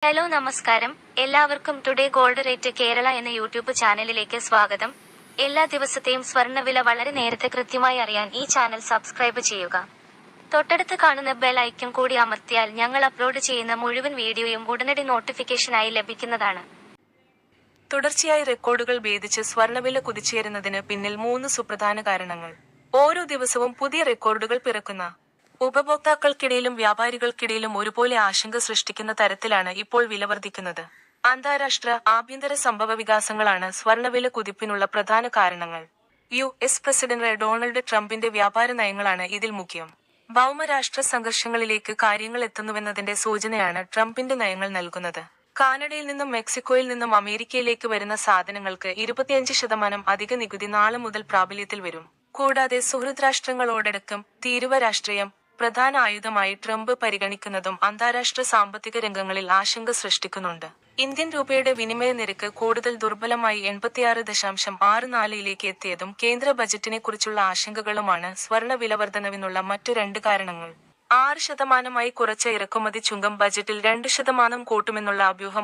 Hello നമസ്കാരം, എല്ലാവർക്കും today gold rate Kerala എന്ന യൂട്യൂബ് ചാനലിലേക്ക് സ്വാഗതം. എല്ലാ ദിവസത്തെയും സ്വർണ്ണവില വളരെ നേരത്തെ കൃത്യമായി അറിയാൻ ഈ ചാനൽ സബ്സ്ക്രൈബ് ചെയ്യുക. തൊട്ടടുത്ത് കാണുന്ന ബെൽ ഐക്കൺ കൂടി അമർത്തിയാൽ ഞങ്ങൾ അപ്ലോഡ് ചെയ്യുന്ന മുഴുവൻ വീഡിയോയും ഉടനടി നോട്ടിഫിക്കേഷനായി ലഭിക്കുന്നതാണ്. തുടർച്ചയായി റെക്കോർഡുകൾ ഭേദിച്ച് സ്വർണ്ണവില കുതിച്ചുയരുന്നതിന് പിന്നിൽ 3 സുപ്രധാന കാരണങ്ങൾ. ഓരോ ദിവസവും പുതിയ റെക്കോർഡുകൾ പിറക്കുന്ന ഉപഭോക്താക്കൾക്കിടയിലും വ്യാപാരികൾക്കിടയിലും ഒരുപോലെ ആശങ്ക സൃഷ്ടിക്കുന്ന തരത്തിലാണ് ഇപ്പോൾ വില വർദ്ധിക്കുന്നത്. അന്താരാഷ്ട്ര, ആഭ്യന്തര സംഭവവികാസങ്ങളാണ് സ്വർണ്ണവില കുതിപ്പിനുള്ള പ്രധാന കാരണങ്ങൾ. യു.എസ്. പ്രസിഡന്റ് ഡൊണാൾഡ് ട്രംപിന്റെ വ്യാപാര നയങ്ങളാണ് ഇതിൽ മുഖ്യം. ഭൗമരാഷ്ട്ര സംഘർഷങ്ങളിലേക്ക് കാര്യങ്ങൾ എത്തുന്നുവെന്നതിന്റെ സൂചനയാണ് ട്രംപിന്റെ നയങ്ങൾ നൽകുന്നത്. കാനഡയിൽ നിന്നും മെക്സിക്കോയിൽ നിന്നും അമേരിക്കയിലേക്ക് വരുന്ന സാധനങ്ങൾക്ക് 25% അധിക നികുതി നാളെ മുതൽ പ്രാബല്യത്തിൽ വരും. കൂടാതെ സുഹൃദ് രാഷ്ട്രങ്ങളോടടക്കം തീരുവ രാഷ്ട്രീയം പ്രധാന ആയുധമായി ട്രംപ് പരിഗണിക്കുന്നതും അന്താരാഷ്ട്ര സാമ്പത്തിക രംഗങ്ങളിൽ ആശങ്ക സൃഷ്ടിക്കുന്നുണ്ട്. ഇന്ത്യൻ രൂപയുടെ വിനിമയ നിരക്ക് കൂടുതൽ ദുർബലമായി 86.64ലേക്ക് എത്തിയതും കേന്ദ്ര ബജറ്റിനെക്കുറിച്ചുള്ള ആശങ്കകളുമാണ് സ്വർണ്ണ വിലവർദ്ധനവിനുള്ള മറ്റു 2 കാരണങ്ങൾ. 6% കുറച്ച ഇറക്കുമതി ചുങ്കം ബജറ്റിൽ 2% കൂട്ടുമെന്നുള്ള അഭ്യൂഹം